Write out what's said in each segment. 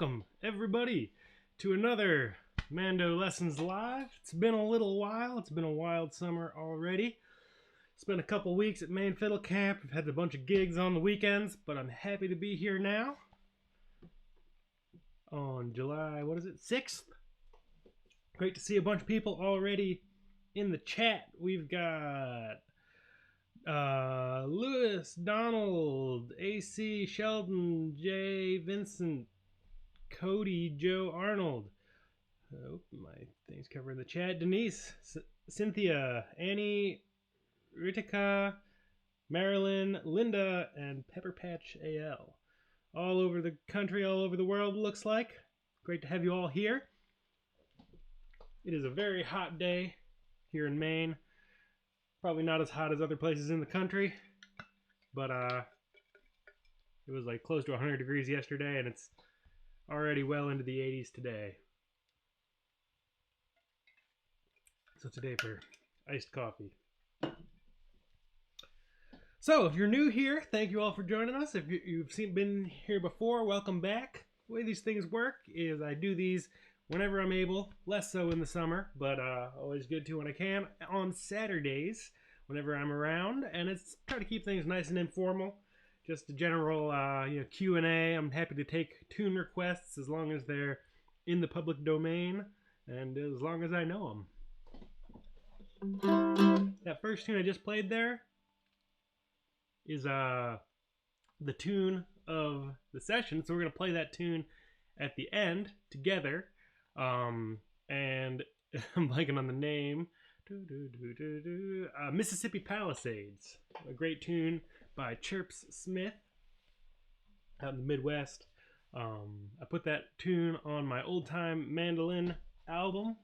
welcome everybody to another MandoLessons Live. It's been a little while. It's been a wild summer already. Spent a couple weeks at Main Fiddle Camp. I've had a bunch of gigs on the weekends, but I'm happy to be here now on July, 6th. Great to see a bunch of people already in the chat. We've got Lewis, Donald, AC, Sheldon, Jay, Vincent, Cody, Joe, Arnold. Oh, my thing's covering the chat. Denise, Cynthia, Annie, Ritika, Marilyn, Linda, and Pepper Patch AL. All over the country, all over the world, looks like. Great to have you all here. It is a very hot day here in Maine. Probably not as hot as other places in the country, but it was like close to 100 degrees yesterday, and it's already well into the 80s today. So today for iced coffee. So if you're new here, thank you all for joining us. If you've been here before, welcome back. The way these things work is I do these whenever I'm able, less so in the summer, but always good to when I can, on Saturdays, whenever I'm around, and it's try to keep things nice and informal. Just a general Q&A. I'm happy to take tune requests as long as they're in the public domain, and as long as I know them. That first tune I just played there is the tune of the session, so we're going to play that tune at the end together. And I'm blanking on the name. Mississippi Palisades, a great tune by Chirps Smith out in the Midwest. I put that tune on my Old Time Mandolin album.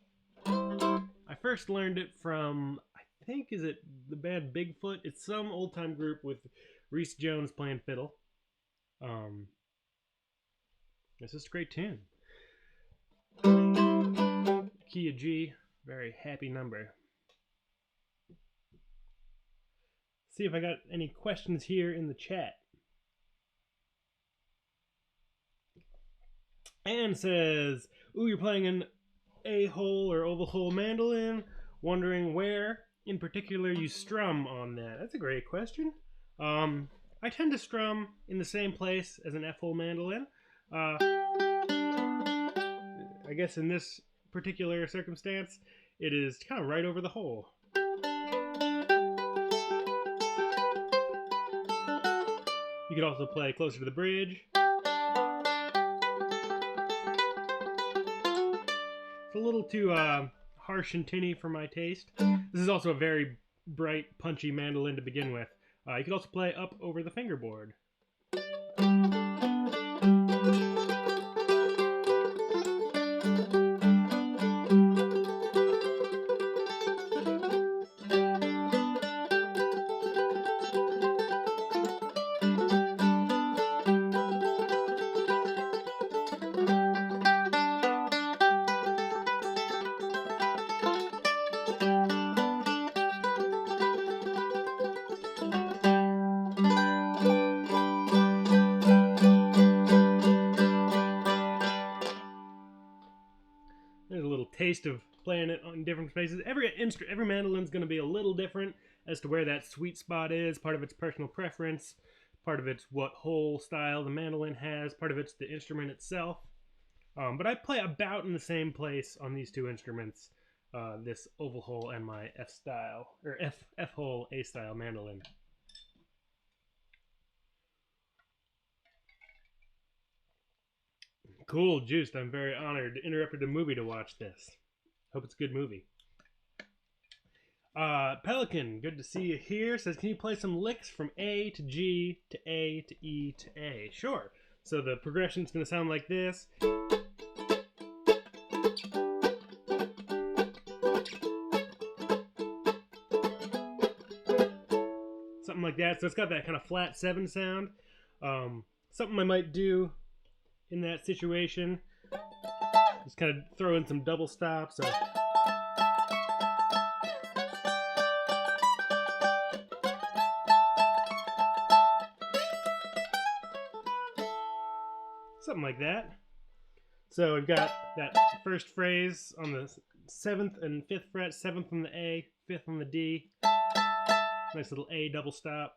I first learned it from, I think, is it the band Bigfoot? It's some old time group with Reese Jones playing fiddle. It's just a great tune. Key of G, very happy number. See if I got any questions here in the chat. Anne says, ooh, you're playing an A-hole or oval hole mandolin. Wondering where in particular you strum on that. That's a great question. I tend to strum in the same place as an F-hole mandolin. I guess in this particular circumstance, it is kind of right over the hole. You could also play closer to the bridge. It's a little too harsh and tinny for my taste. This is also a very bright, punchy mandolin to begin with. You could also play up over the fingerboard. Taste of playing it on different spaces. Every mandolin's going to be a little different as to where that sweet spot is. Part of it's personal preference, part of it's what hole style the mandolin has, part of it's the instrument itself. But I play about in the same place on these two instruments, this oval hole and my F style or F hole A style mandolin. Cool, Juiced. I'm very honored. Interrupted a movie to watch this. Hope it's a good movie. Pelican, good to see you here. Says, can you play some licks from A to G to A to E to A? Sure. So the progression's going to sound like this. Something like that. So it's got that kind of flat 7 sound. Something I might do in that situation, just kind of throw in some double stops. So something like that. So we've got that first phrase on the 7th and 5th fret, 7th on the A, 5th on the D. Nice little A double stop.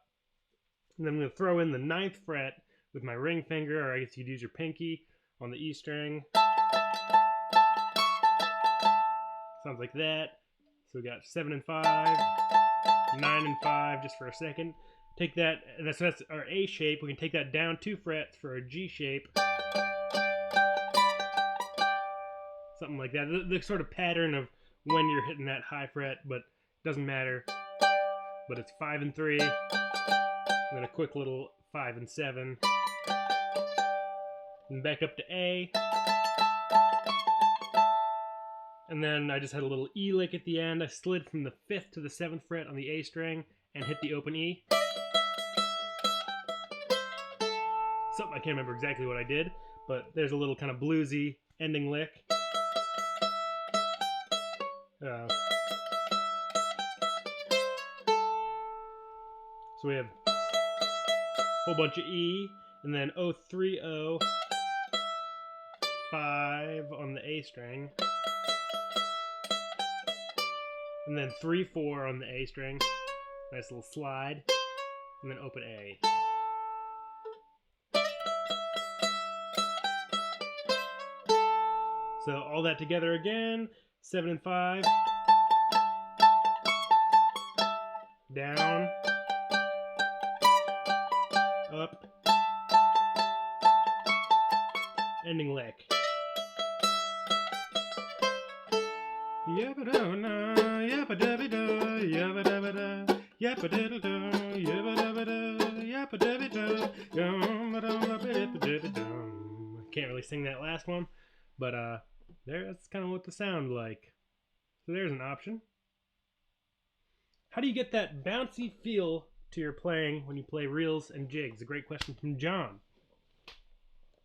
And then I'm going to throw in the 9th fret with my ring finger, or I guess you'd use your pinky, on the E string. Sounds like that. So we got 7 and 5, 9 and 5, just for a second. Take that, that's our A shape. We can take that down 2 frets for a G shape. Something like that. The sort of pattern of when you're hitting that high fret, but it doesn't matter. But it's 5 and 3, and then a quick little 5 and 7. And back up to A. And then I just had a little E lick at the end. I slid from the 5th to the 7th fret on the A string and hit the open E. Something I can't remember exactly what I did, but there's a little kind of bluesy ending lick. So we have a whole bunch of E, and then 0-3-0, 5 on the A string, and then 3-4 on the A string. Nice little slide, and then open A. So all that together again, 7 and 5, down, up, ending lick. Yabba-da-na, yabba-dabba-da, yabba-dabba-da, yabba-diddle-da, yabba-dabba-da, yabba-dabba-da, yum-ba-dum-ba-bip-a-dip-a-dum. Can't really sing that last one, but that's kind of what the sound like. So there's an option. How do you get that bouncy feel to your playing when you play reels and jigs? A great question from John.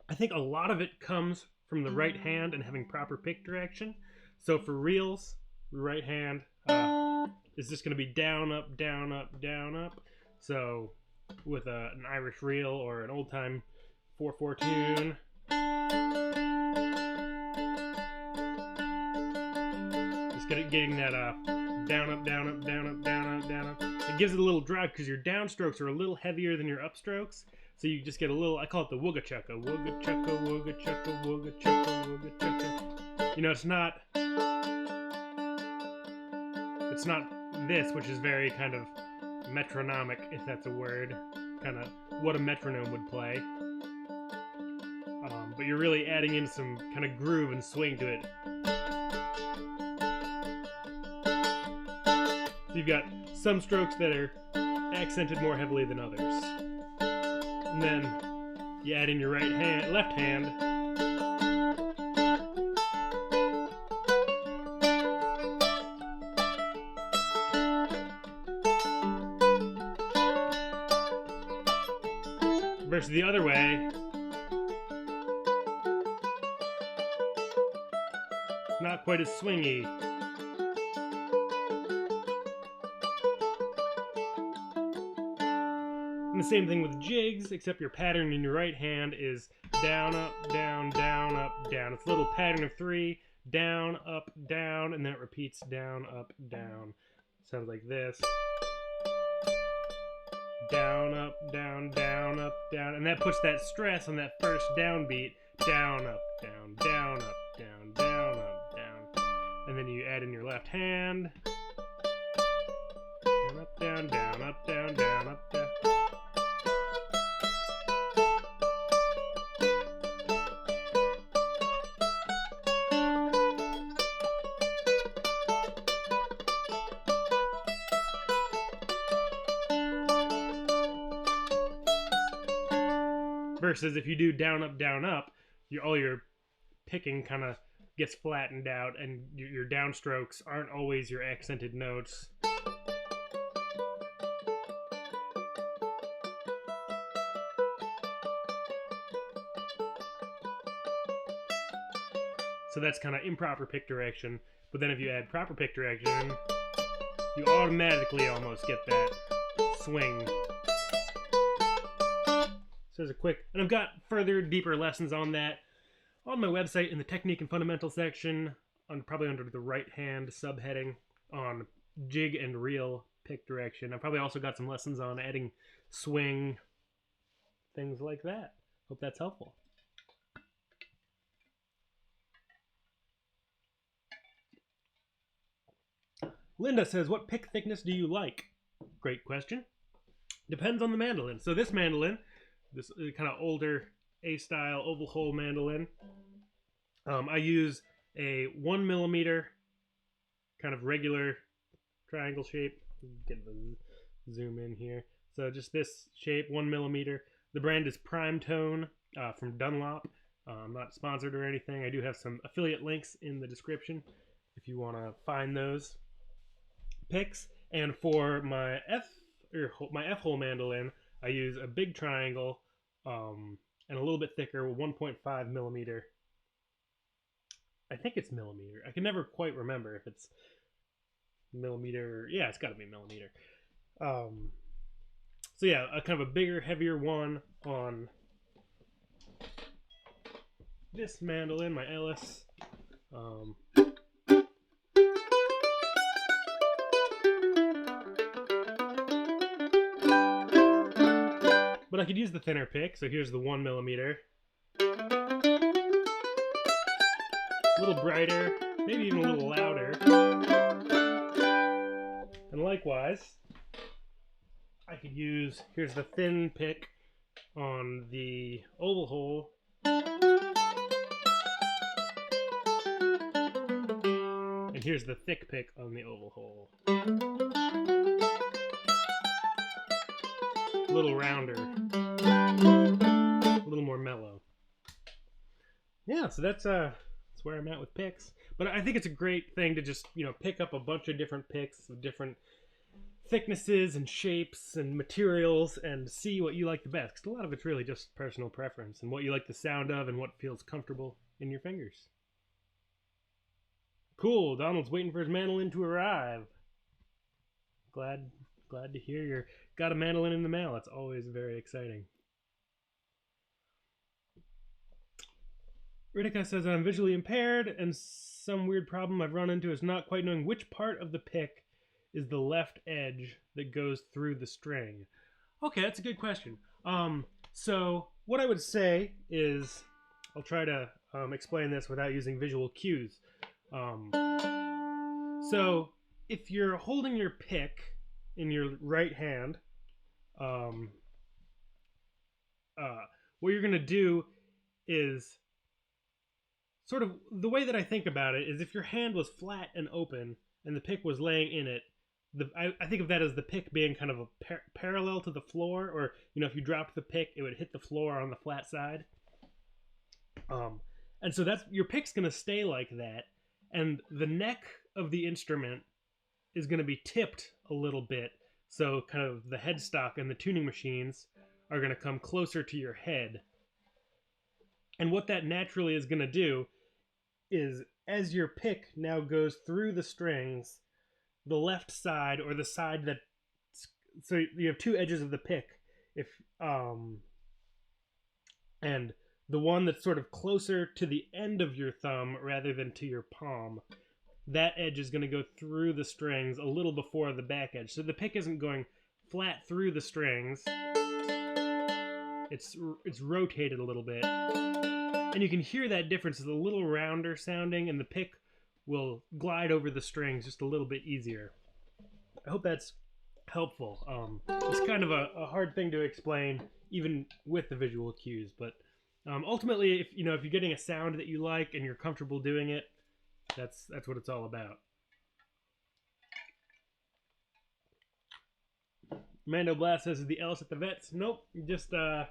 I think a lot of it comes from the right hand and having proper pick direction. So for reels, right hand is just going to be down, up, down, up, down, up. So with an Irish reel or an old-time 4/4 tune, just getting that down, up, down, up, down, up, down, up, down, up. It gives it a little drive because your downstrokes are a little heavier than your upstrokes. So you just get a little, I call it the wooga chucka. Wooga chucka, wooga chucka, wooga chucka, wooga chucka. You know, it's not this, which is very kind of metronomic, if that's a word. Kind of what a metronome would play. But you're really adding in some kind of groove and swing to it. So you've got some strokes that are accented more heavily than others. And then you add in your left hand. Versus the other way. Not quite as swingy. And the same thing with jigs, except your pattern in your right hand is down, up, down, down, up, down. It's a little pattern of 3, down, up, down, and then it repeats down, up, down. Sounds like this. Down, up, down, down, up, down. And that puts that stress on that first downbeat. Down, up, down, down, up, down, down, up, down. And then you add in your left hand. Down, up, down, down, up, down, down, up, down. Versus if you do down, up, all your picking kind of gets flattened out, and your downstrokes aren't always your accented notes. So that's kind of improper pick direction. But then if you add proper pick direction, you automatically almost get that swing. So there's a quick, and I've got further, deeper lessons on that on my website in the technique and fundamental section, probably under the right hand subheading on jig and reel pick direction. I've probably also got some lessons on adding swing, things like that. Hope that's helpful. Linda says, what pick thickness do you like? Great question. Depends on the mandolin. So this mandolin, this kind of older A-style oval hole mandolin, I use a 1 millimeter kind of regular triangle shape. Get the zoom in here. So just this shape, 1 millimeter. The brand is Prime Tone from Dunlop. I'm not sponsored or anything. I do have some affiliate links in the description if you want to find those picks. And for my F-hole mandolin, I use a big triangle and a little bit thicker, 1.5 millimeter. I think it's millimeter. I can never quite remember if it's millimeter. Yeah, it's got to be millimeter. So yeah, a kind of a bigger, heavier one on this mandolin, my Ellis. But I could use the thinner pick, so here's the 1 millimeter. A little brighter, maybe even a little louder. And likewise, I could use, here's the thin pick on the oval hole. And here's the thick pick on the oval hole. A little rounder, a little more mellow. Yeah, so that's where I'm at with picks. But I think it's a great thing to just, pick up a bunch of different picks of different thicknesses and shapes and materials and see what you like the best. Because a lot of it's really just personal preference and what you like the sound of and what feels comfortable in your fingers. Cool, Donald's waiting for his mandolin to arrive. Glad to hear you got a mandolin in the mail. That's always very exciting. Ritika says, I'm visually impaired, and some weird problem I've run into is not quite knowing which part of the pick is the left edge that goes through the string. Okay, that's a good question. So what I would say is, I'll try to explain this without using visual cues. So if you're holding your pick in your right hand, what you're going to do is sort of the way that I think about it is if your hand was flat and open and the pick was laying in it, I think of that as the pick being kind of a parallel to the floor, or if you dropped the pick, it would hit the floor on the flat side. And so that's your pick's going to stay like that, and the neck of the instrument is going to be tipped a little bit, so kind of the headstock and the tuning machines are going to come closer to your head. And what that naturally is going to do is, as your pick now goes through the strings, the left side, or the side that, so you have two edges of the pick, and the one that's sort of closer to the end of your thumb rather than to your palm, that edge is going to go through the strings a little before the back edge. So the pick isn't going flat through the strings. It's rotated a little bit. And you can hear that difference. It's a little rounder sounding, and the pick will glide over the strings just a little bit easier. I hope that's helpful. It's kind of a hard thing to explain, even with the visual cues, but ultimately, if you're getting a sound that you like and you're comfortable doing it, that's what it's all about. Mando Blast says, is the Ellis at the vets? Nope, just got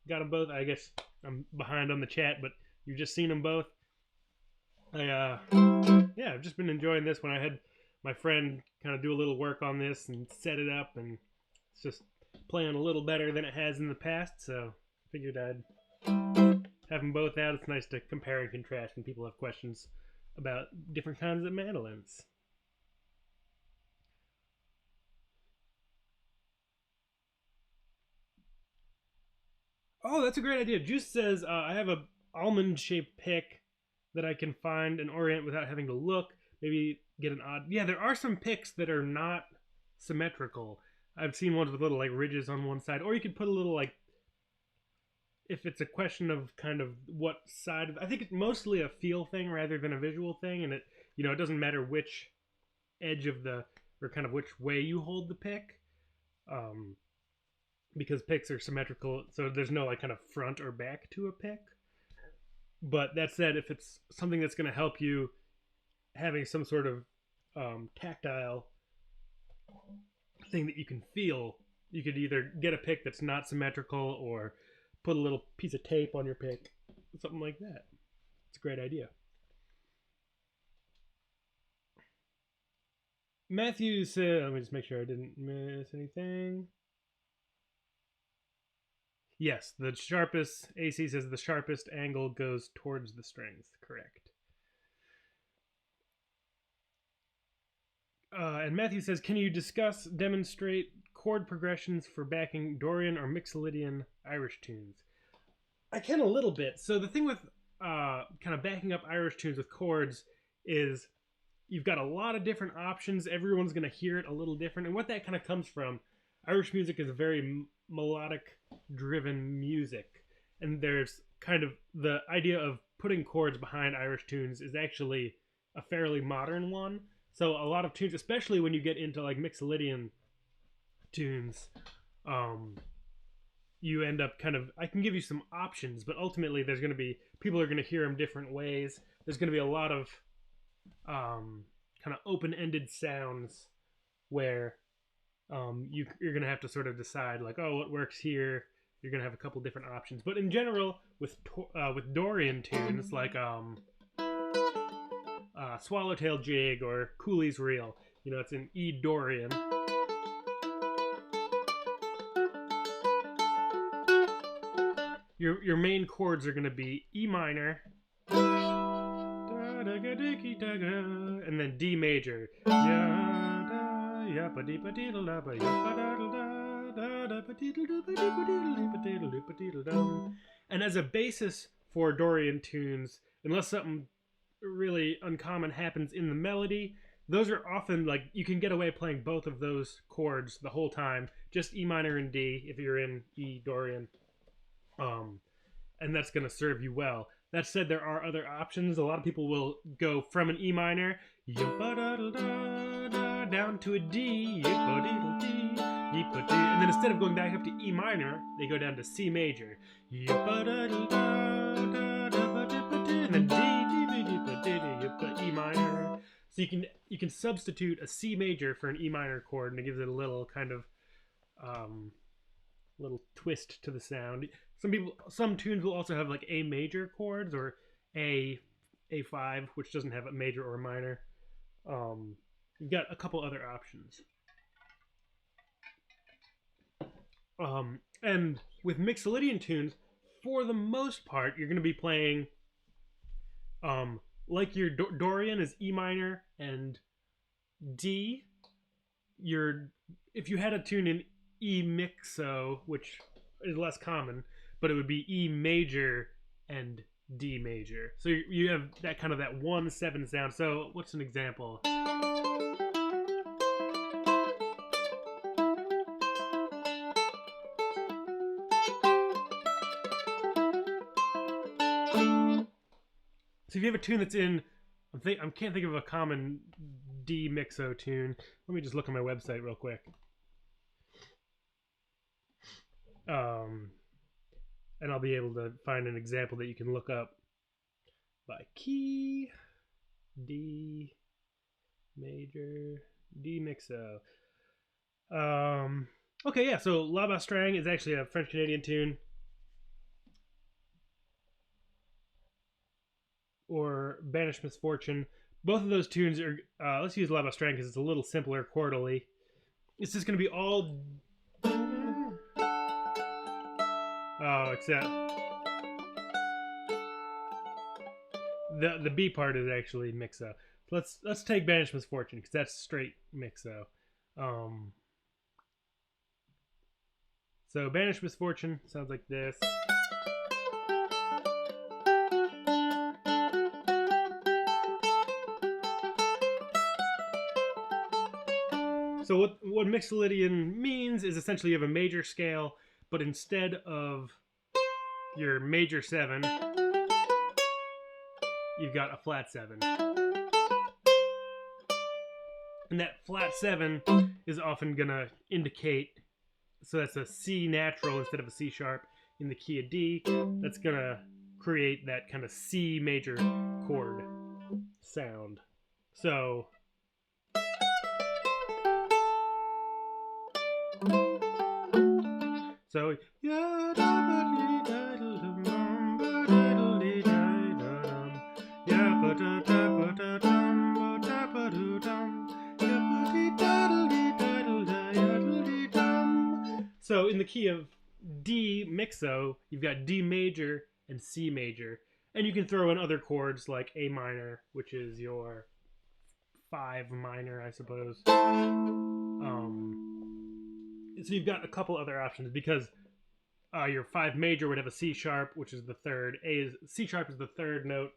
them both. I guess I'm behind on the chat, but you've just seen them both. I've just been enjoying this one. I had my friend kind of do a little work on this and set it up, and it's just playing a little better than it has in the past, so I figured I'd have them both out. It's nice to compare and contrast when people have questions about different kinds of mandolins. Oh, that's a great idea. Juice says, I have a almond-shaped pick that I can find and orient without having to look. Maybe get an odd... Yeah, there are some picks that are not symmetrical. I've seen ones with little like ridges on one side, or you could put a little like... If it's a question of kind of what side... I think it's mostly a feel thing rather than a visual thing, and it doesn't matter which edge of the... or kind of which way you hold the pick. Because picks are symmetrical, so there's no like kind of front or back to a pick. But that said, if it's something that's going to help you having some sort of tactile thing that you can feel, you could either get a pick that's not symmetrical or put a little piece of tape on your pick, something like that. It's a great idea. Matthew said, let me just make sure I didn't miss anything. Yes, the sharpest, AC says the sharpest angle goes towards the strings. Correct. And Matthew says, can you demonstrate chord progressions for backing Dorian or Mixolydian Irish tunes? I can a little bit. So the thing with kind of backing up Irish tunes with chords is you've got a lot of different options. Everyone's going to hear it a little different. And what that kind of comes from, Irish music is a very melodic driven music. And there's kind of the idea of putting chords behind Irish tunes is actually a fairly modern one. So a lot of tunes, especially when you get into like Mixolydian tunes, you end up kind of, I can give you some options, but ultimately there's going to be, people are going to hear them different ways. There's going to be a lot of kind of open-ended sounds where you're going to have to sort of decide like, oh, what works here? You're going to have a couple different options. But in general, with Dorian tunes like Swallowtail Jig or Cooley's Reel, it's in E Dorian. Your main chords are going to be E minor, and then D major. And as a basis for Dorian tunes, unless something really uncommon happens in the melody, those are often like, you can get away playing both of those chords the whole time, just E minor and D if you're in E Dorian. And that's going to serve you well. That said, there are other options. A lot of people will go from an E minor down to a D, and then instead of going back up to E minor, they go down to C major, and then D, E minor. So you can substitute a C major for an E minor chord, and it gives it a little kind of little twist to the sound. Some tunes will also have like A major chords or A5, which doesn't have a major or a minor. You've got a couple other options. And with Mixolydian tunes, for the most part, you're going to be playing like your Dorian is E minor and D. If you had a tune in E mixo, which is less common, but it would be E major and D major. So you have that kind of that 1-7 sound. So what's an example? So if you have a tune that's in, I can't think of a common D mixo tune. Let me just look on my website real quick. And I'll be able to find an example that you can look up by key. D major, D mixo. Okay, yeah, so La Bastringue is actually a French-Canadian tune. Or Banished Misfortune. Both of those tunes are, let's use La Bastringue because it's a little simpler chordally. It's just going to be all... Oh, except the B part is actually mixo. Let's take Banished Misfortune because that's straight mixo. So Banished Misfortune sounds like this. So what Mixolydian means is essentially you have a major scale, but instead of your major 7, you've got a flat 7. And that flat 7 is often going to indicate, so that's a C natural instead of a C sharp in the key of D. That's going to create that kind of C major chord sound. So so in the key of D mixo, you've got D major and C major. And you can throw in other chords like A minor, which is your 5 minor, I suppose. So you've got a couple other options because your 5 major would have a C sharp, which is the third. C sharp is the third note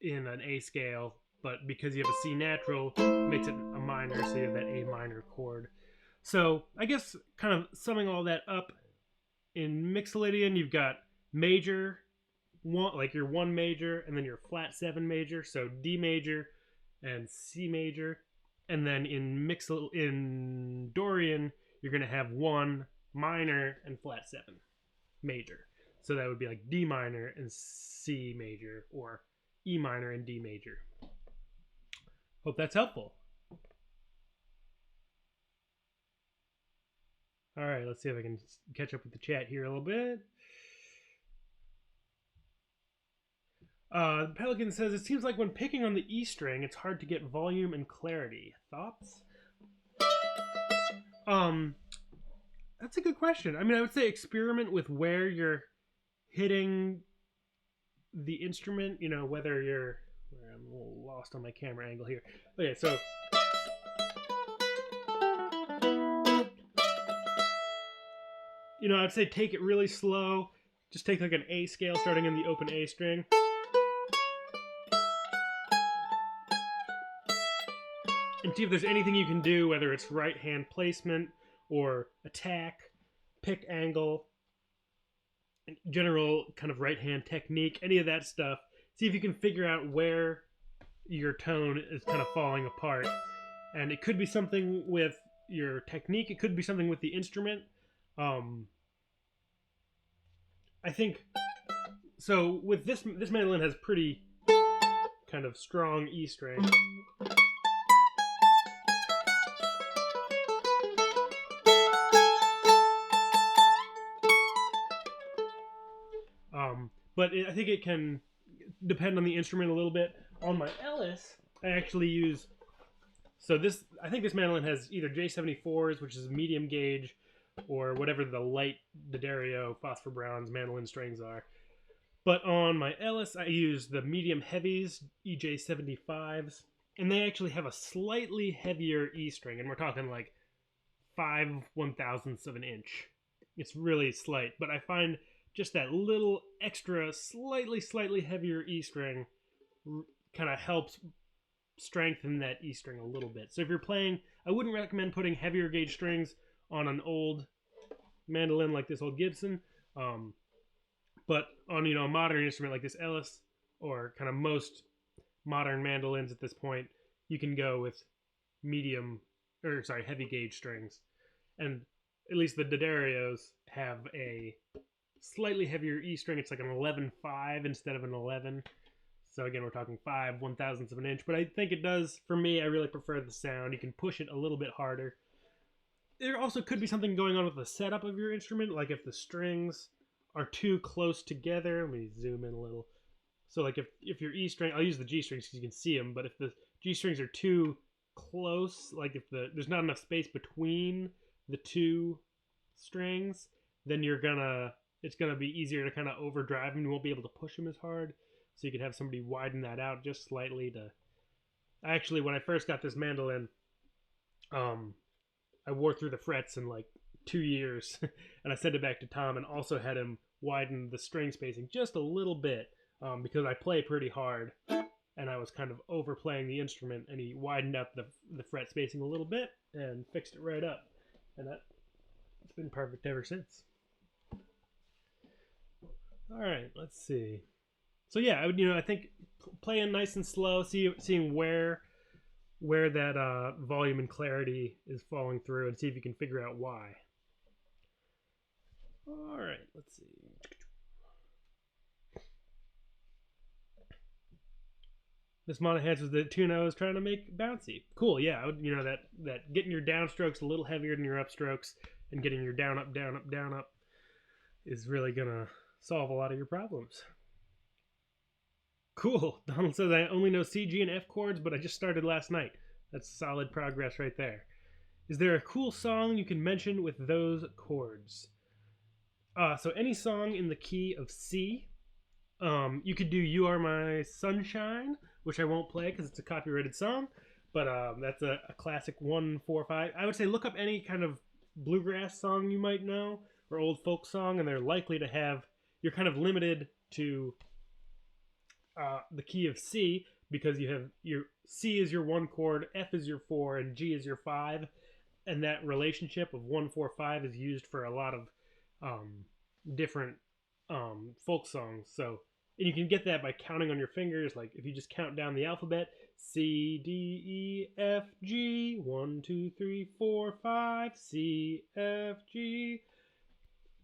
in an A scale, but because you have a C natural, it makes it a minor, so you have that A minor chord. So I guess kind of summing all that up, in Mixolydian you've got major, like your 1 major, and then your flat 7 major, so D major and C major. And then in Dorian, you're going to have 1 minor and flat 7 major. So that would be like D minor and C major, or E minor and D major. Hope that's helpful. All right, let's see if I can catch up with the chat here a little bit. Pelican says, it seems like when picking on the E string, it's hard to get volume and clarity. Thoughts? That's a good question. I mean, I would say experiment with where you're hitting the instrument, you know, whether you're... I'm a little lost on my camera angle here. Okay, so... You know, I'd say take it really slow. Just take like an A scale starting in the open A string. And see if there's anything you can do, whether it's right hand placement or attack, pick angle, general kind of right hand technique, any of that stuff. See if you can figure out where your tone is kind of falling apart. And it could be something with your technique, it could be something with the instrument. I think so. With this mandolin has pretty kind of strong E string. But I think it can depend on the instrument a little bit. On my Ellis, I actually use, so this, I think this mandolin has either J74s, which is medium gauge, or whatever the light D'Addario phosphor browns mandolin strings are. But on my Ellis, I use the medium heavies, EJ75s, and they actually have a slightly heavier E string, and we're talking like 5/1000ths of an inch. It's really slight, but I find just that little extra, slightly heavier E string kind of helps strengthen that E string a little bit. So if you're playing, I wouldn't recommend putting heavier gauge strings on an old mandolin like this old Gibson, but on, you know, a modern instrument like this Ellis, or kind of most modern mandolins at this point, you can go with heavy gauge strings. And at least the D'Addarios have a slightly heavier E string. It's like an 11/5 instead of an 11. So again, we're talking 5/1000ths of an inch. But I think it does, for me, I really prefer the sound. You can push it a little bit harder. There also could be something going on with the setup of your instrument, like if the strings are too close together. Let me zoom in a little. So like if your E string, I'll use the G strings because you can see them, but if the G strings are too close, like if there's not enough space between the two strings, then it's gonna be easier to kind of overdrive them. You won't be able to push them as hard. So you could have somebody widen that out just slightly to... Actually, when I first got this mandolin, I wore through the frets in like 2 years, and I sent it back to Tom and also had him widen the string spacing just a little bit, because I play pretty hard. and I was kind of overplaying the instrument, and he widened up the fret spacing a little bit and fixed it right up, and it's been perfect ever since. All right, let's see. So yeah, I would, I think playing nice and slow, seeing where that volume and clarity is falling through, and see if you can figure out why. All right, let's see. Miss Monaghan's was the tune I was trying to make bouncy. Cool, yeah. I would, that getting your downstrokes a little heavier than your upstrokes and getting your down up down up down up is really gonna solve a lot of your problems. Cool. Donald says I only know C, G, and F chords, but I just started last night. That's solid progress right there. Is there a cool song you can mention with those chords? So any song in the key of C. You could do "You Are My Sunshine," which I won't play because it's a copyrighted song, but that's a classic 1-4-5. I would say look up any kind of bluegrass song you might know or old folk song, and they're likely to have. You're kind of limited to the key of C because you have your C is your 1 chord, F is your 4, and G is your 5, and that relationship of 1-4-5 is used for a lot of different folk songs. So, and you can get that by counting on your fingers. Like if you just count down the alphabet: C, D, E, F, G, 1, 2, 3, 4, 5, C, F, G,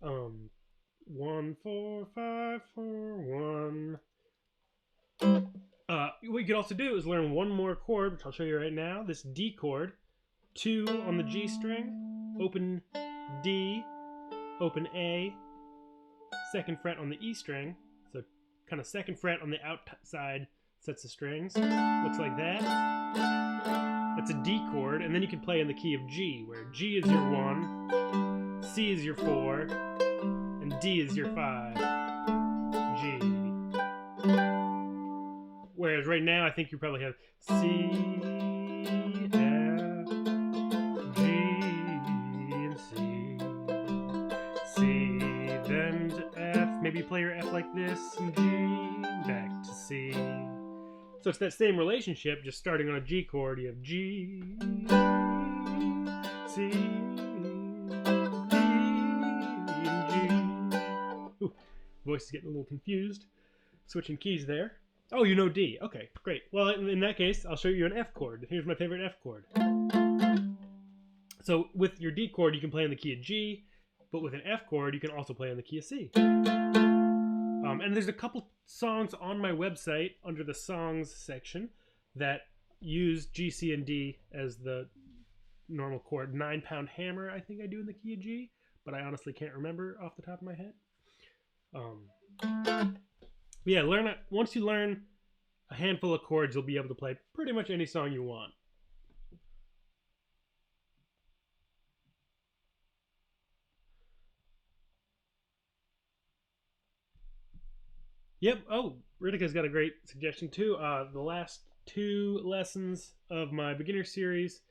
1, 4, 5, 4, 1. What you could also do is learn one more chord, which I'll show you right now. This D chord, 2 on the G string, open D, open A, 2nd fret on the E string, so kind of 2nd fret on the outside sets of strings. Looks like that. That's a D chord, and then you can play in the key of G, where G is your 1, C is your 4, and D is your 5. G. Whereas right now, I think you probably have C, F, G, and C. C, then to F. Maybe you play your F like this, and G, back to C. So it's that same relationship, just starting on a G chord. You have G, C, D, and G. Ooh, voice is getting a little confused. Switching keys there. Oh, you know D. Okay, great. Well, in that case, I'll show you an F chord. Here's my favorite F chord. So with your D chord, you can play in the key of G, but with an F chord, you can also play in the key of C. And there's a couple songs on my website under the songs section that use G, C, and D as the normal chord. 9-pound hammer, I think I do in the key of G, but I honestly can't remember off the top of my head. Yeah, once you learn a handful of chords, you'll be able to play pretty much any song you want. Yep. Oh, Ritika's got a great suggestion too. The last 2 lessons of my beginner series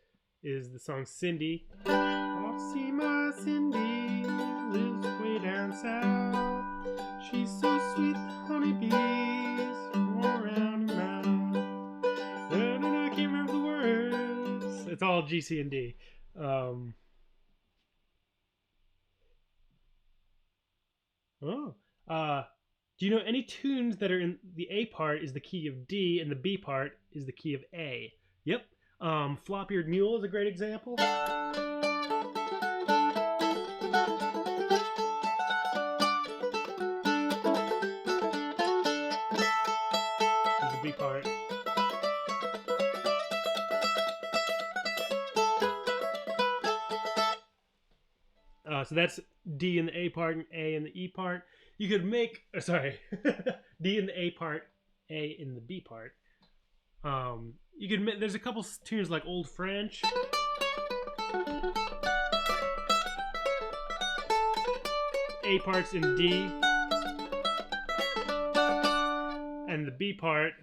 is the song Cindy. Oh, see my Cindy lives way down south. She's so sweet, the honeybees all around her mouth. And I can't remember the words. It's all G, C, and D. Do you know any tunes that are in the A part is the key of D and the B part is the key of A? Yep. Flop-eared Mule is a great example. This is the B part. So that's D in the A part and A in the E part. You could make, D in the A part, A in the B part. You could. There's a couple tunes like Old French. A part's in D, and the B part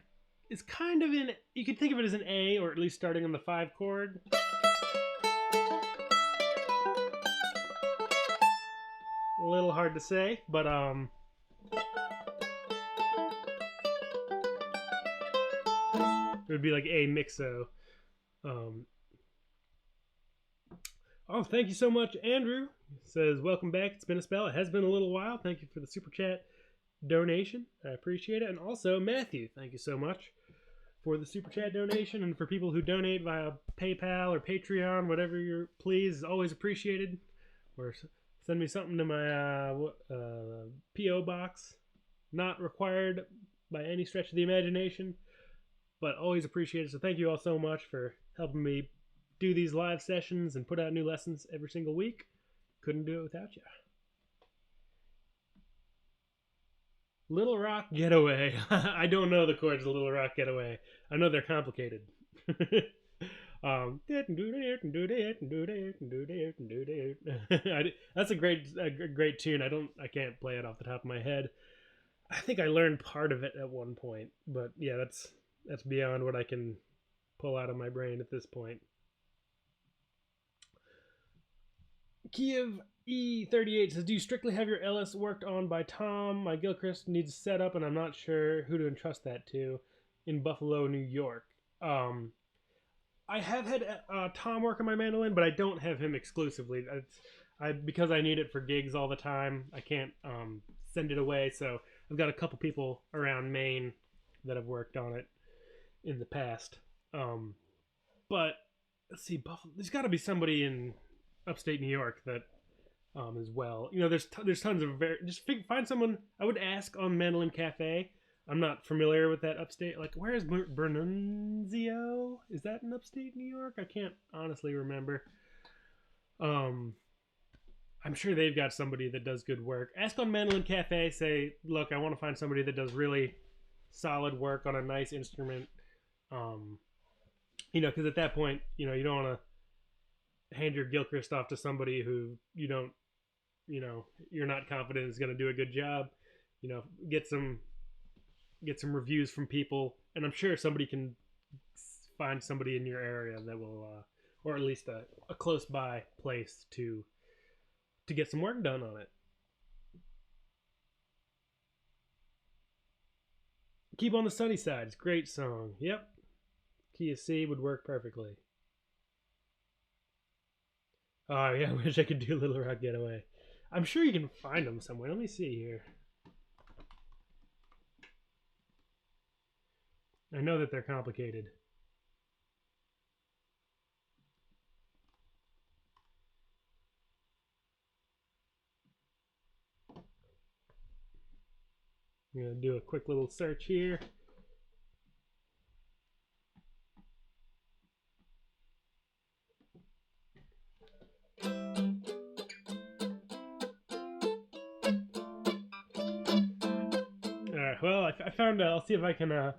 is kind of in. You could think of it as an A, or at least starting on the 5 chord. A little hard to say, but It would be like a mixo. Oh, thank you so much, Andrew. Says, welcome back. It's been a spell. It has been a little while. Thank you for the super chat donation. I appreciate it. And also, Matthew, thank you so much for the super chat donation. And for people who donate via PayPal or Patreon, whatever you're please, always appreciated. Or send me something to my P.O. box. Not required by any stretch of the imagination, but always appreciated. So thank you all so much for helping me do these live sessions and put out new lessons every single week. Couldn't do it without you. Little Rock Getaway. I don't know the chords of Little Rock Getaway. I know they're complicated. That's a great tune. I can't play it off the top of my head. I think I learned part of it at one point, but yeah, that's beyond what I can pull out of my brain at this point. Kiev E38 says, do you strictly have your Ellis worked on by Tom? My Gilchrist needs set up, and I'm not sure who to entrust that to in Buffalo, New York. I have had Tom work on my mandolin, but I don't have him exclusively. Because I need it for gigs all the time, I can't send it away, so I've got a couple people around Maine that have worked on it in the past. But let's see, Buffalo. There's got to be somebody in upstate New York that as well. You know, there's tons of find someone. I would ask on Mandolin Cafe. I'm not familiar with that upstate. Like, where is Bernunzio? Is that in upstate New York? I can't honestly remember. I'm sure they've got somebody that does good work. Ask on Mandolin Cafe. Say, look, I want to find somebody that does really solid work on a nice instrument. You know, because at that point, you know, you don't want to hand your Gilchrist off to somebody who you're not confident is going to do a good job. You know, get some reviews from people, and I'm sure somebody can find somebody in your area that will, or at least a close by place to get some work done on it. Keep on the Sunny Side. It's a great song. Yep. Key of C would work perfectly. Oh, yeah, I wish I could do Little Rock Getaway. I'm sure you can find them somewhere. Let me see here. I know that they're complicated. I'm going to do a quick little search here. Alright, well, I found, I'll see if I can, I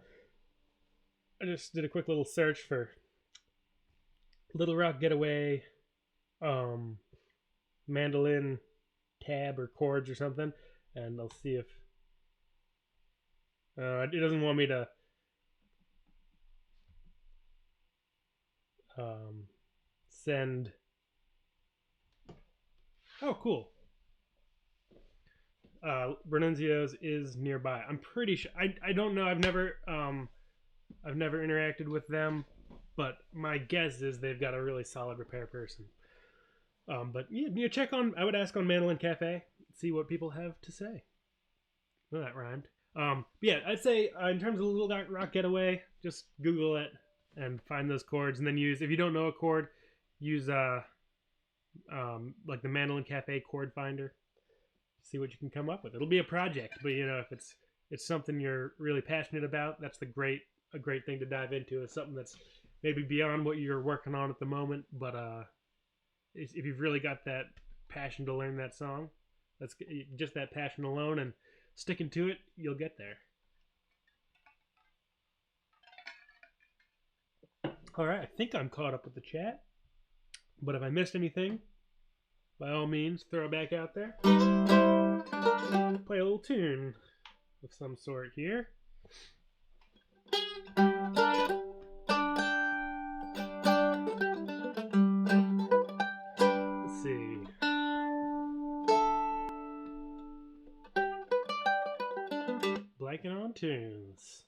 just did a quick little search for Little Rock Getaway, mandolin tab or chords or something, and I'll see if, it doesn't want me to, send, oh, cool. Bernunzio's is nearby. I'm pretty sure. I don't know. I've never interacted with them, but my guess is they've got a really solid repair person. But yeah, check on. I would ask on Mandolin Cafe, see what people have to say. Well, that rhymed. Yeah, I'd say in terms of Little Rock Getaway, just Google it and find those chords, and then use, if you don't know a chord, use like the Mandolin Cafe chord finder. See what you can come up with. It'll be a project, but you know, if it's something you're really passionate about, that's a great thing to dive into. It's something that's maybe beyond what you're working on at the moment, but if you've really got that passion to learn that song, that's just that passion alone and sticking to it, you'll get there. All right, I think I'm caught up with the chat, but if I missed anything, by all means, throw it back out there. Play a little tune of some sort here. Let's see. Blanking on tunes.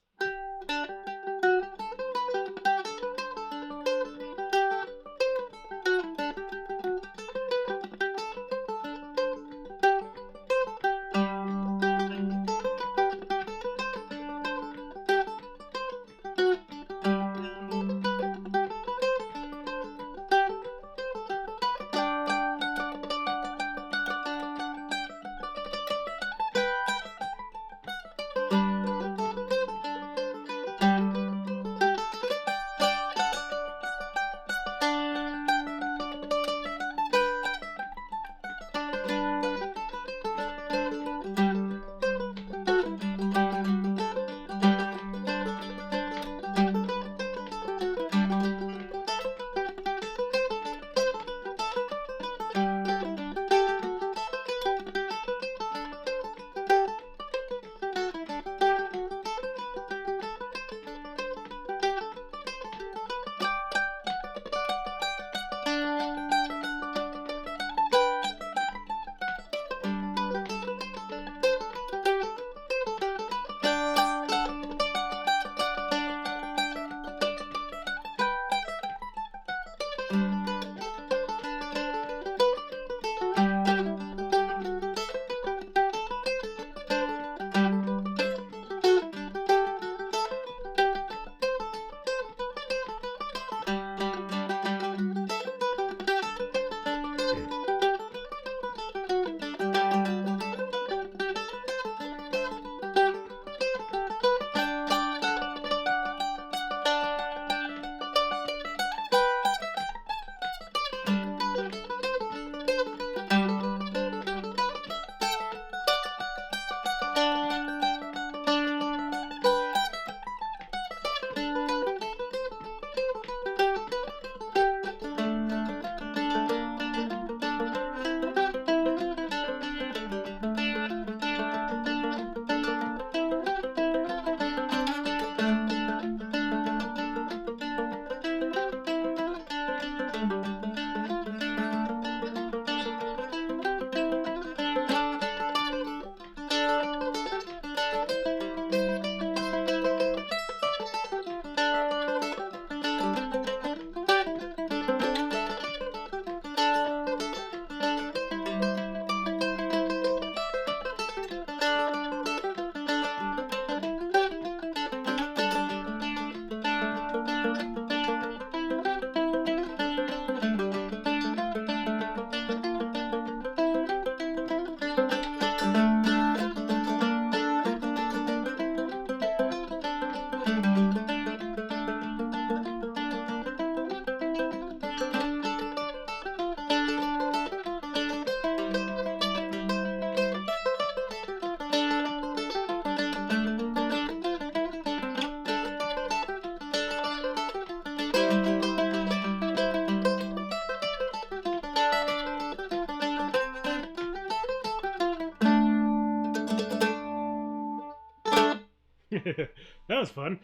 That was fun.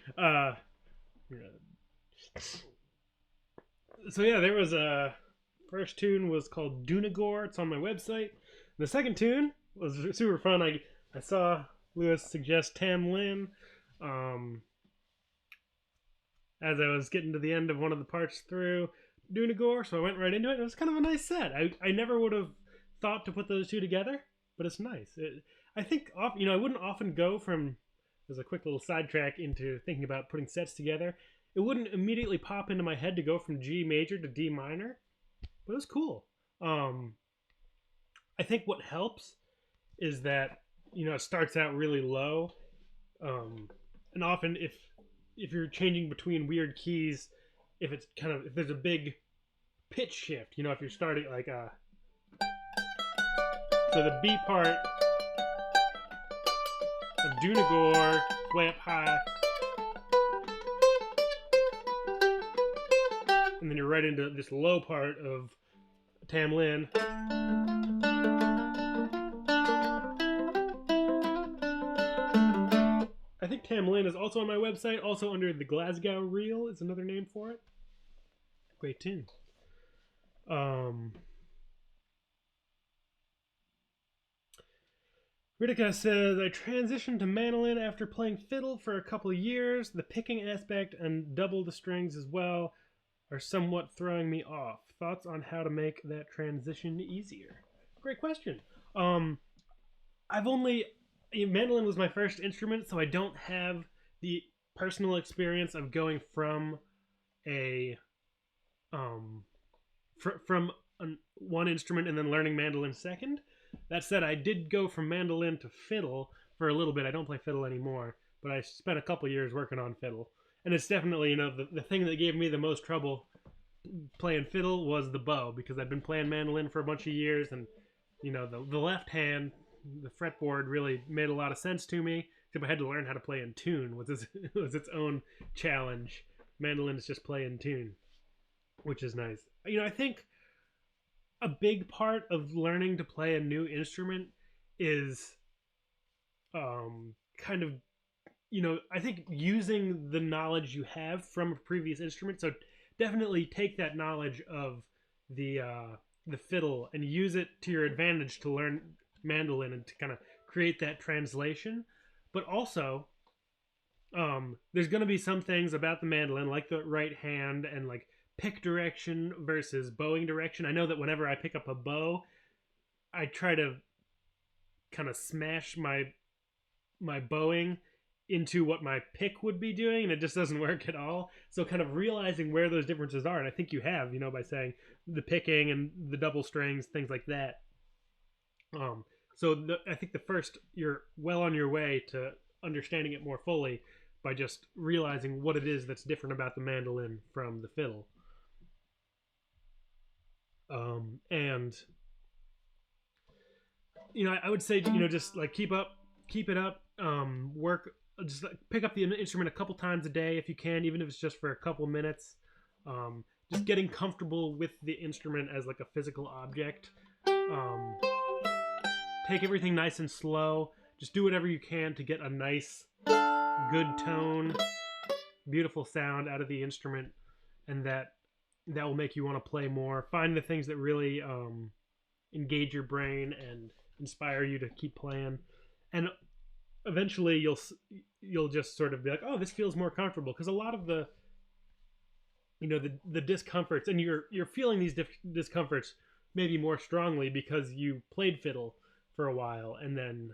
So yeah, there was a first tune was called Dunagore. It's on my website. The second tune was super fun. I saw Lewis suggest Tam Lin as I was getting to the end of one of the parts through Dunagore, so I went right into it. It was kind of a nice set. I never would have thought to put those two together, but it's nice. I think I wouldn't often go from as a quick little sidetrack into thinking about putting sets together. It wouldn't immediately pop into my head to go from G major to D minor, but it was cool. I think what helps is that it starts out really low, and often if you're changing between weird keys, if there's a big pitch shift, if you're starting like so the B part of Dunagore way up high, and then you're right into this low part of Tam Lin. I think Tam Lin is also on my website, also under the Glasgow Reel is another name for it. Great tune. Ritika says, I transitioned to mandolin after playing fiddle for a couple of years. The picking aspect and double the strings as well are somewhat throwing me off. Thoughts on how to make that transition easier? Great question. Mandolin was my first instrument, so I don't have the personal experience of going from one instrument and then learning mandolin second. That said, I did go from mandolin to fiddle for a little bit. I don't play fiddle anymore, but I spent a couple years working on fiddle. And it's definitely, the thing that gave me the most trouble playing fiddle was the bow, because I've been playing mandolin for a bunch of years, and, the left hand, the fretboard really made a lot of sense to me, except I had to learn how to play in tune, was its own challenge. Mandolin is just play in tune, which is nice. I think a big part of learning to play a new instrument is kind of I think using the knowledge you have from a previous instrument. So definitely take that knowledge of the fiddle and use it to your advantage to learn mandolin and to kind of create that translation. But also there's going to be some things about the mandolin, like the right hand and like pick direction versus bowing direction. I know that whenever I pick up a bow, I try to kind of smash my bowing into what my pick would be doing, and it just doesn't work at all. So kind of realizing where those differences are, and I think you have, by saying the picking and the double strings, things like that. I think you're well on your way to understanding it more fully by just realizing what it is that's different about the mandolin from the fiddle. And I would say just like keep it up, work, just like pick up the instrument a couple times a day if you can, even if it's just for a couple minutes. Just getting comfortable with the instrument as like a physical object. Take everything nice and slow. Just do whatever you can to get a nice, good tone, beautiful sound out of the instrument, and that will make you want to play more. Find the things that really engage your brain and inspire you to keep playing, and eventually you'll just sort of be like, oh, this feels more comfortable, because a lot of the the discomforts, and you're feeling these discomforts maybe more strongly because you played fiddle for a while, and then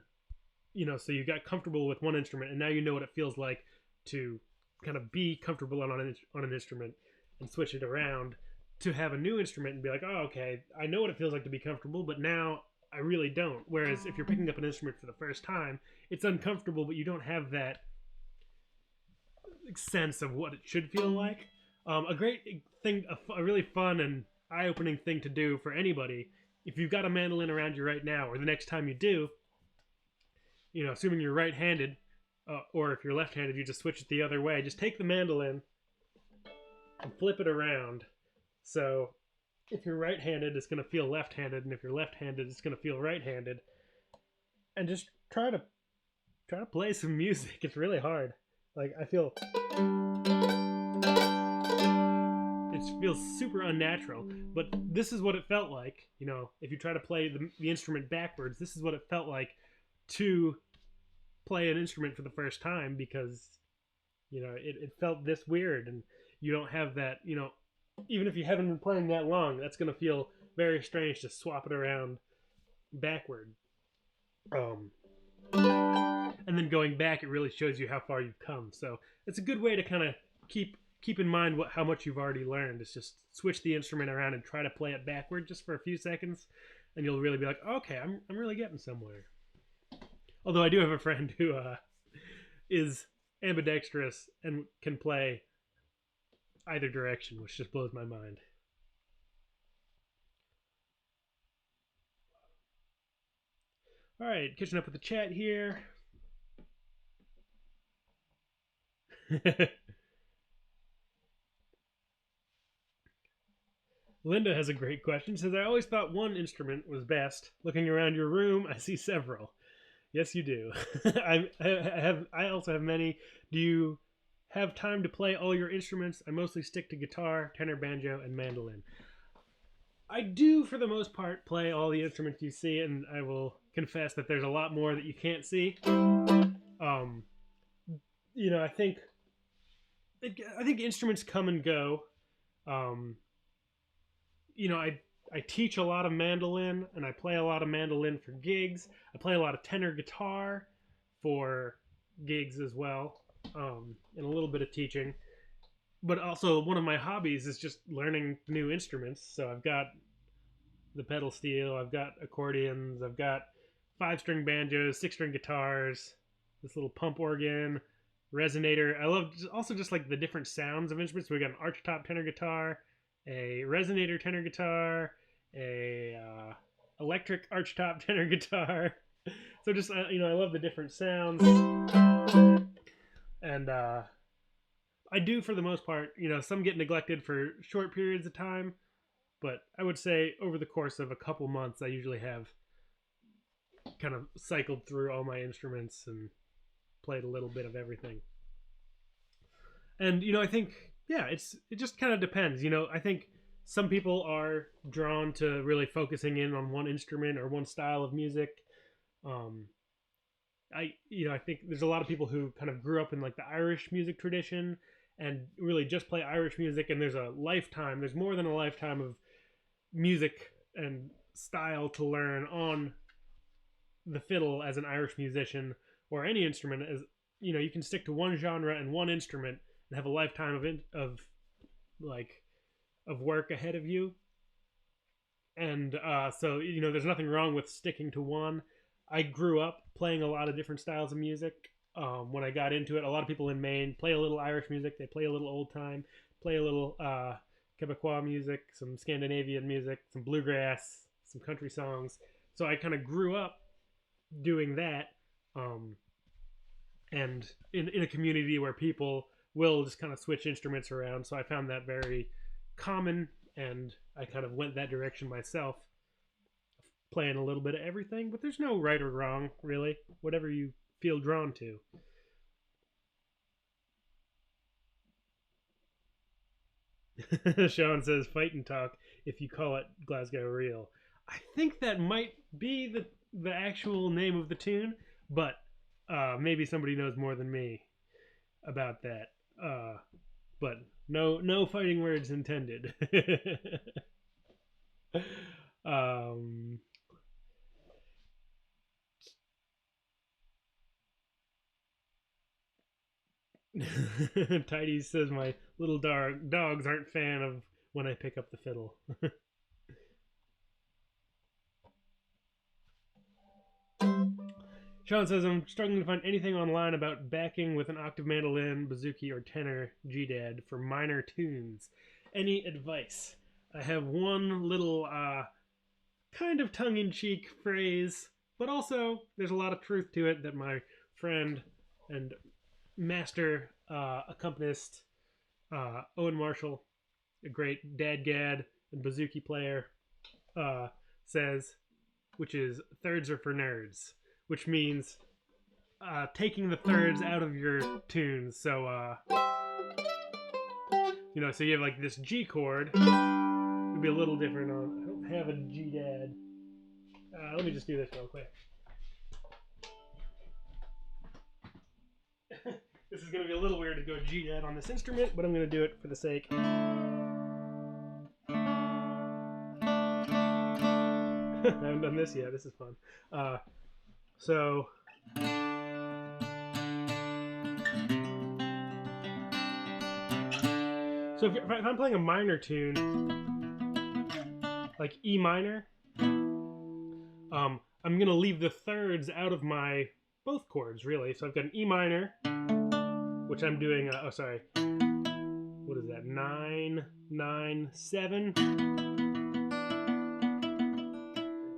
so you got comfortable with one instrument, and now you know what it feels like to kind of be comfortable on an instrument and switch it around to have a new instrument and be like, oh, okay, I know what it feels like to be comfortable, but now I really don't. Whereas if you're picking up an instrument for the first time, it's uncomfortable, but you don't have that sense of what it should feel like. A great thing, a really fun and eye-opening thing to do for anybody, if you've got a mandolin around you right now, or the next time you do, assuming you're right-handed, or if you're left-handed, you just switch it the other way. Just take the mandolin and flip it around. So if you're right-handed, it's going to feel left-handed, and if you're left-handed, it's going to feel right-handed. And just try to try to play some music. It's really hard. Like, I feel it feels super unnatural, but this is what it felt like. You know, if you try to play the instrument backwards, this is what it felt like to play an instrument for the first time, because you know it felt this weird, and you don't have that. You know, even if you haven't been playing that long, that's gonna feel very strange to swap it around backward. Um, and then going back, it really shows you how far you've come. So it's a good way to kind of keep in mind how much you've already learned. It's just switch the instrument around and try to play it backward just for a few seconds, and you'll really be like, okay, I'm really getting somewhere. Although I do have a friend who is ambidextrous and can play either direction, which just blows my mind. All right, catching up with the chat here. Linda has a great question. Says, I always thought one instrument was best. Looking around your room, I see several. Yes, you do. I also have many. Do you have time to play all your instruments? I mostly stick to guitar, tenor, banjo, and mandolin. I do, for the most part, play all the instruments you see, and I will confess that there's a lot more that you can't see. You know, I think instruments come and go. You know, I teach a lot of mandolin, and I play a lot of mandolin for gigs. I play a lot of tenor guitar for gigs as well, and a little bit of teaching. But also, one of my hobbies is just learning new instruments. So I've got the pedal steel, I've got accordions, I've got 5-string banjos, 6-string guitars, this little pump organ, resonator. I love also just like the different sounds of instruments. So we got an archtop tenor guitar, a resonator tenor guitar, a electric archtop tenor guitar. So just you know, I love the different sounds, and I do, for the most part. You know, some get neglected for short periods of time, but I would say over the course of a couple months, I usually have kind of cycled through all my instruments and played a little bit of everything. And you know, I think it just kind of depends. You know, I think some people are drawn to really focusing in on one instrument or one style of music. I think there's a lot of people who kind of grew up in like the Irish music tradition and really just play Irish music, and there's more than a lifetime of music and style to learn on the fiddle as an Irish musician, or any instrument. As you know, you can stick to one genre and one instrument and have a lifetime of work ahead of you. And so you know, there's nothing wrong with sticking to one. I grew up playing a lot of different styles of music. When I got into it, a lot of people in Maine play a little Irish music. They play a little old time, play a little Quebecois music, some Scandinavian music, some bluegrass, some country songs. So I kind of grew up doing that, and in a community where people will just kind of switch instruments around. So I found that very common, and I kind of went that direction myself, playing a little bit of everything. But there's no right or wrong, really. Whatever you feel drawn to. Sean says, fight and talk if you call it Glasgow Reel. I think that might be the actual name of the tune, but maybe somebody knows more than me about that. But no fighting words intended. Tidy says my little dogs aren't fan of when I pick up the fiddle. Sean says, I'm struggling to find anything online about backing with an octave mandolin, bouzouki, or tenor G-dad for minor tunes. Any advice? I have one little kind of tongue-in-cheek phrase, but also there's a lot of truth to it, that my friend and master accompanist Owen Marshall, a great dadgad and bouzouki player, says, which is thirds are for nerds, which means taking the thirds out of your tunes. So you know, so you have like this G chord. It'd be a little different on. I don't have a G dad. Let me just do this real quick. This is going to be a little weird to go G dad on this instrument, but I'm going to do it for the sake. I haven't done this yet. This is fun. So if I'm playing a minor tune, like E minor, I'm going to leave the thirds out of my both chords, really. So I've got an E minor, which I'm doing, what is that, 9, 9, 7.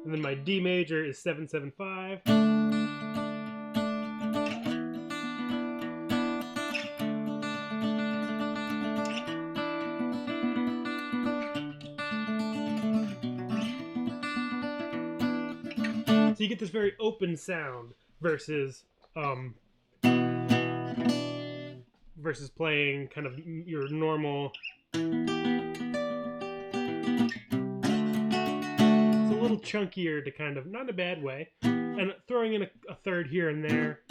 And then my D major is 7, 7, 5. So you get this very open sound versus playing kind of your normal. It's a little chunkier to kind of, not in a bad way, and throwing in a third here and there.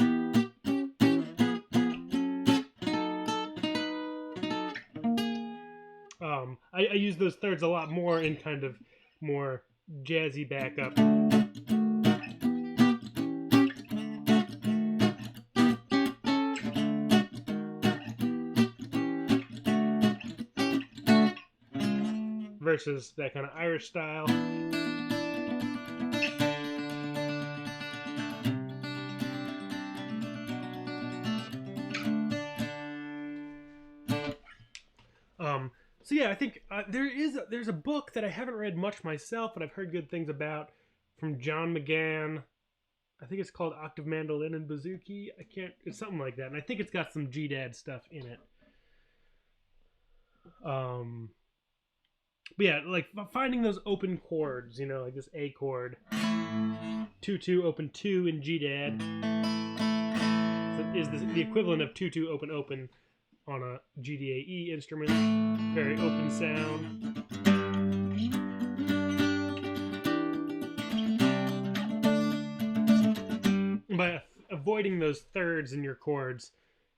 I use those thirds a lot more in kind of more jazzy backup. Versus that kind of Irish style. So yeah, I think there's a book that I haven't read much myself, but I've heard good things about, from John McGann. I think it's called Octave Mandolin and Bouzouki. It's something like that, and I think it's got some G-Dad stuff in it. But yeah, like finding those open chords, you know, like this A chord, 2-2 open 2 in G-Dad, so is the equivalent of 2-2 open open on a GDAE instrument. Very open sound. And by avoiding those thirds in your chords,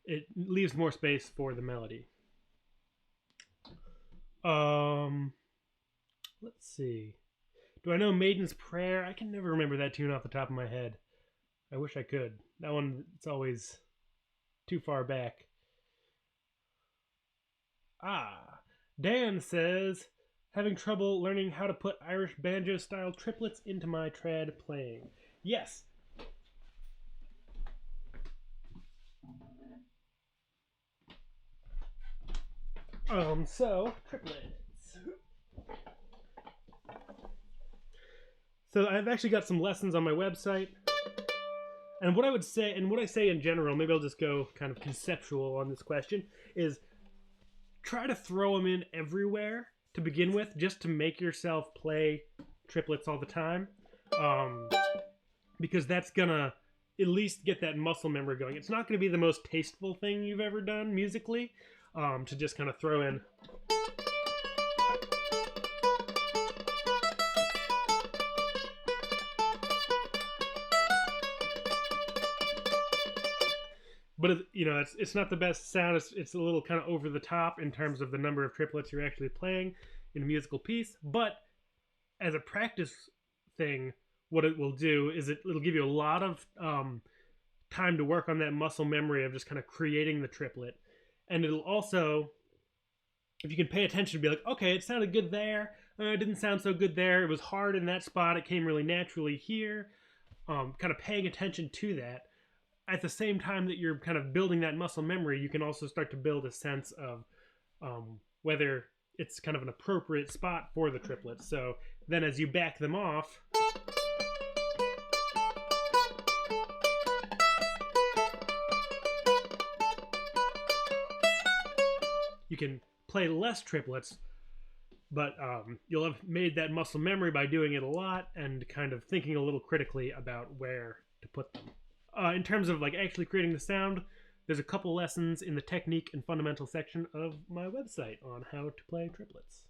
it leaves more space for the melody. Let's see. Do I know Maiden's Prayer? I can never remember that tune off the top of my head. I wish I could. That one, it's always too far back. Dan says, having trouble learning how to put Irish banjo-style triplets into my trad playing. Yes. So, triplets. So I've actually got some lessons on my website. And what I would say, and what I say in general, maybe I'll just go kind of conceptual on this question, is try to throw them in everywhere to begin with, just to make yourself play triplets all the time. Because that's gonna at least get that muscle memory going. It's not gonna be the most tasteful thing you've ever done musically, to just kind of throw in. But you know, it's not the best sound. It's a little kind of over the top in terms of the number of triplets you're actually playing in a musical piece. But as a practice thing, what it will do is it'll give you a lot of time to work on that muscle memory of just kind of creating the triplet. And it'll also, if you can pay attention, be like, okay, it sounded good there. It didn't sound so good there. It was hard in that spot. It came really naturally here. Kind of paying attention to that. At the same time that you're kind of building that muscle memory, you can also start to build a sense of whether it's kind of an appropriate spot for the triplets. So then as you back them off, you can play less triplets, but you'll have made that muscle memory by doing it a lot and kind of thinking a little critically about where to put them. in terms of like actually creating the sound, there's a couple lessons in the technique and fundamental section of my website on how to play triplets.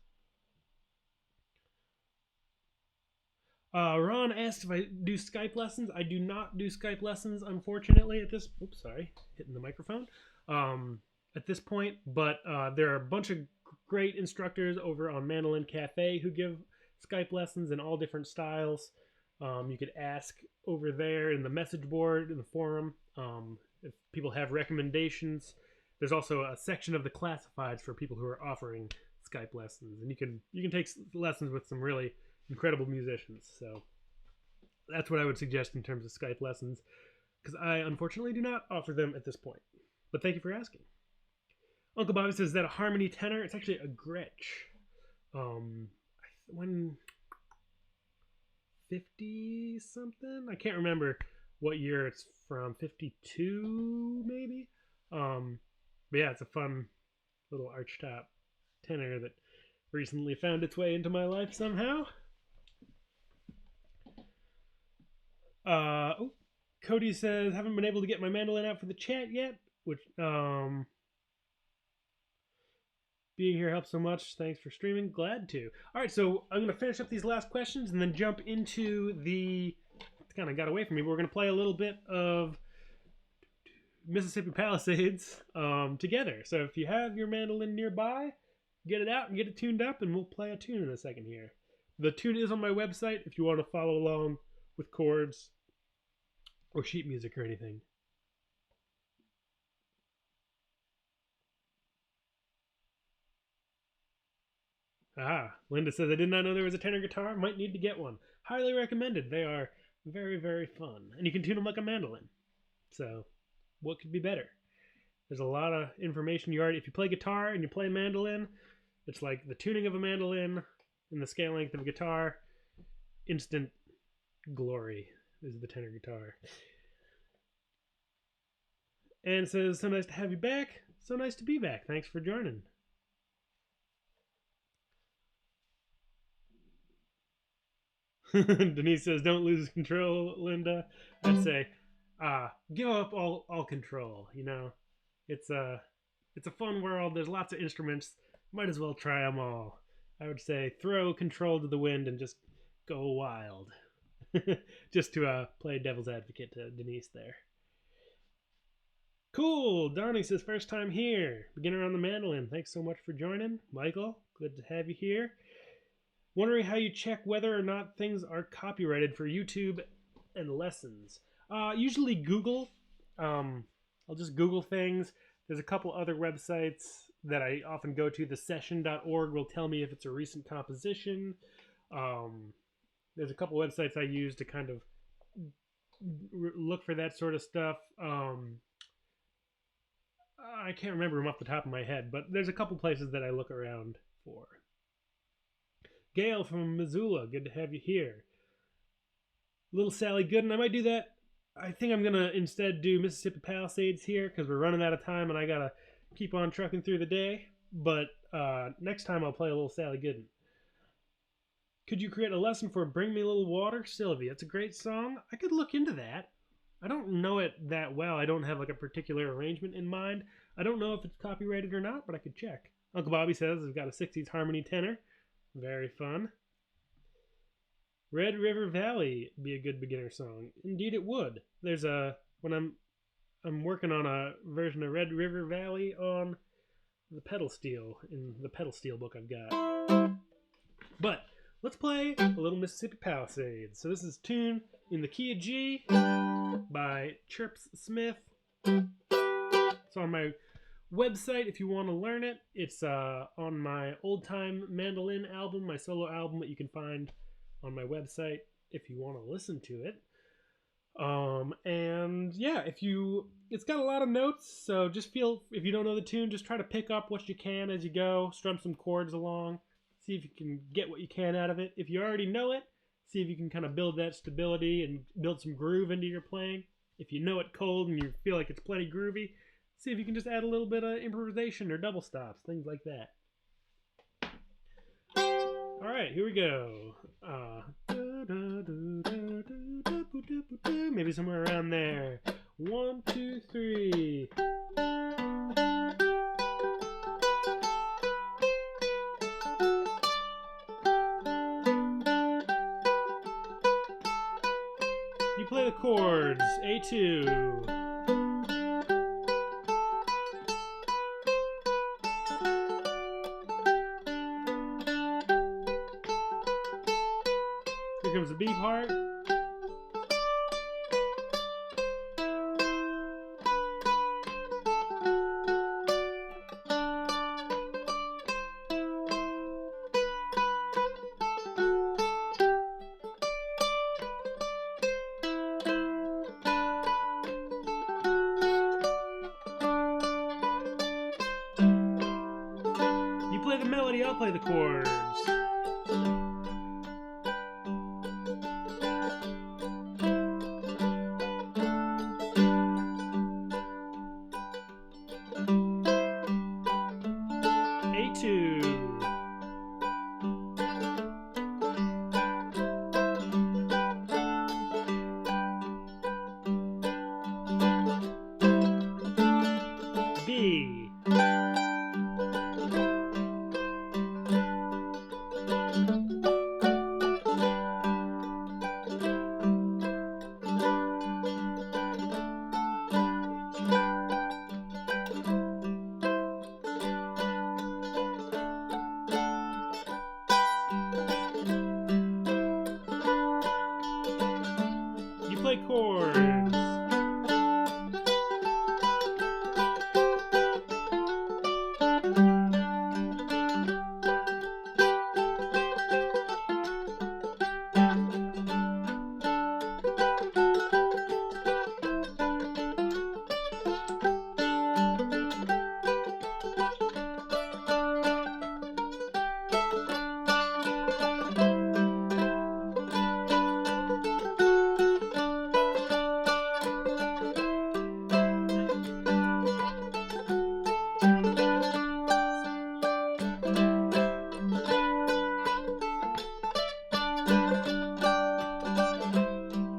Ron asked if I do Skype lessons. I do not do Skype lessons, unfortunately, at this... Oops, sorry, hitting the microphone. At this point, but there are a bunch of great instructors over on Mandolin Cafe who give Skype lessons in all different styles. You could ask over there in the message board, in the forum, if people have recommendations. There's also a section of the classifieds for people who are offering Skype lessons, and you can take lessons with some really incredible musicians. So that's what I would suggest in terms of Skype lessons, because I unfortunately do not offer them at this point. But thank you for asking. Uncle Bobby says, is that a harmony tenor? It's actually a Gretsch. When 50 something? I can't remember what year it's from. 52 maybe? But yeah, it's a fun little archtop tenor that recently found its way into my life somehow. Cody says, haven't been able to get my mandolin out for the chat yet, which being here helps so much. Thanks for streaming. Glad to. All right, so I'm going to finish up these last questions and then jump into the... It's kind of got away from me, but we're going to play a little bit of Mississippi Palisades together. So if you have your mandolin nearby, get it out and get it tuned up, and we'll play a tune in a second here. The tune is on my website if you want to follow along with chords or sheet music or anything. Linda says, I did not know there was a tenor guitar. Might need to get one. Highly recommended. They are very, very fun. And you can tune them like a mandolin. So, what could be better? There's a lot of information if you play guitar and you play mandolin, it's like the tuning of a mandolin and the scale length of a guitar. Instant glory is the tenor guitar. And it says, so nice to have you back. So nice to be back. Thanks for joining. Denise says, don't lose control, Linda. I'd say, give up all control, you know. It's a fun world. There's lots of instruments. Might as well try them all. I would say throw control to the wind and just go wild. Just to play devil's advocate to Denise there. Cool. Donnie says, first time here. Beginner on the mandolin. Thanks so much for joining. Michael, good to have you here. Wondering how you check whether or not things are copyrighted for YouTube and lessons. Usually Google. I'll just Google things. There's a couple other websites that I often go to. The session.org will tell me if it's a recent composition. There's a couple websites I use to kind of look for that sort of stuff. I can't remember them off the top of my head, but there's a couple places that I look around for. Gail from Missoula, good to have you here. Little Sally Gooden, I might do that. I think I'm going to instead do Mississippi Palisades here because we're running out of time and I got to keep on trucking through the day. But next time I'll play a little Sally Gooden. Could you create a lesson for Bring Me a Little Water, Sylvia? It's a great song. I could look into that. I don't know it that well. I don't have like a particular arrangement in mind. I don't know if it's copyrighted or not, but I could check. Uncle Bobby says I've got a 60s harmony tenor. Very fun. Red River Valley would be a good beginner song. Indeed it would. There's when I'm working on a version of Red River Valley on the pedal steel, in the pedal steel book I've got. But let's play a little Mississippi Palisades. So this is a tune in the key of G by Chirps Smith. It's on my website if you want to learn it. It's on my old time mandolin album, my solo album that you can find on my website if you want to listen to it. And yeah, it's got a lot of notes, so just if you don't know the tune, just try to pick up what you can as you go, strum some chords along, see if you can get what you can out of it. If you already know it, see if you can kind of build that stability and build some groove into your playing. If you know it cold and you feel like it's plenty groovy, see if you can just add a little bit of improvisation or double stops, things like that. All right, here we go. Maybe somewhere around there. 1, 2, 3. You play the chords, A2. Here comes the B part. You play the melody, I'll play the chords. A2. B. You play chords.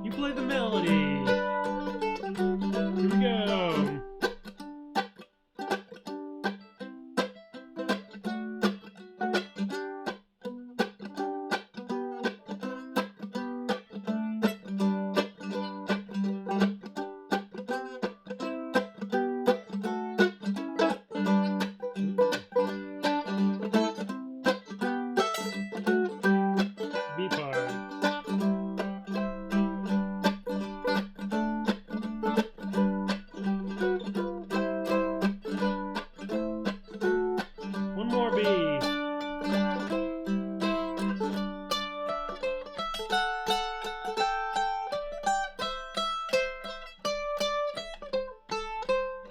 You play the melody. Here we go. B part. One more B.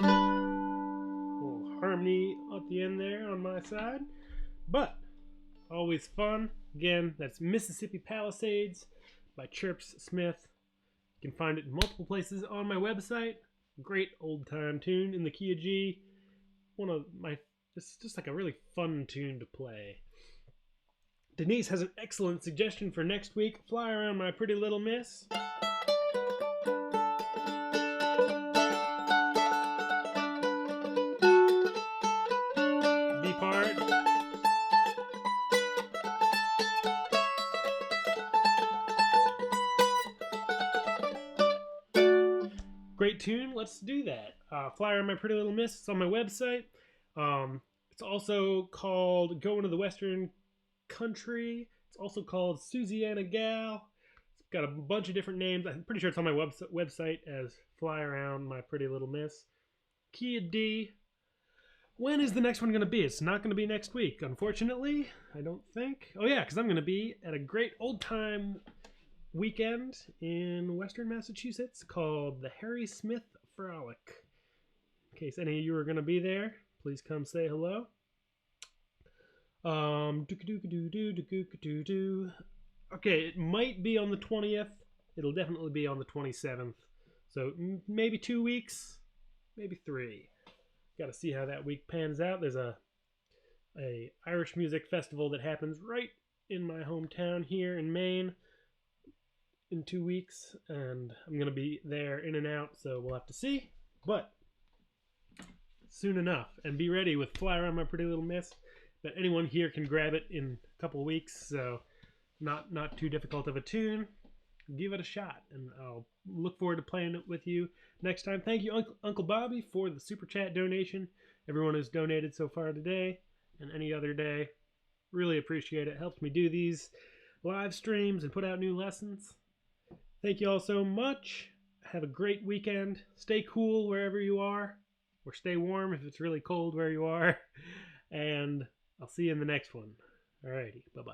Little harmony at the end there on my side, but always fun. Again, that's Mississippi Palisades by Chirps Smith. You can find it in multiple places on my website. Great old time tune in the key of G. One of my, it's just like a really fun tune to play. Denise has an excellent suggestion for next week. Fly Around My Pretty Little Miss. B part. Great tune. Let's do that. Fly Around My Pretty Little Miss. It's on my website. It's also called Going to the Western Country. It's also called Susiana Gal. It's got a bunch of different names. I'm pretty sure it's on my website as Fly Around My Pretty Little Miss. Key of D. When is the next one going to be? It's not going to be next week, unfortunately. I don't think. Oh yeah, because I'm going to be at a great old time weekend in Western Massachusetts called the Harry Smith Frolic. In case any of you are going to be there, please come say hello. Okay, it might be on the 20th. It'll definitely be on the 27th. So maybe 2 weeks, maybe 3. Got to see how that week pans out. There's a Irish music festival that happens right in my hometown here in Maine. in 2 weeks, and I'm going to be there in and out, so we'll have to see. But soon enough, and be ready with Fly Around My Pretty Little Miss. But anyone here can grab it in a couple weeks, so not too difficult of a tune. Give it a shot, and I'll look forward to playing it with you next time. Thank you, Uncle Bobby, for the Super Chat donation. Everyone who's donated so far today and any other day. Really appreciate it. Helps me do these live streams and put out new lessons. Thank you all so much. Have a great weekend. Stay cool wherever you are, or stay warm if it's really cold where you are. And I'll see you in the next one. Alrighty, bye-bye.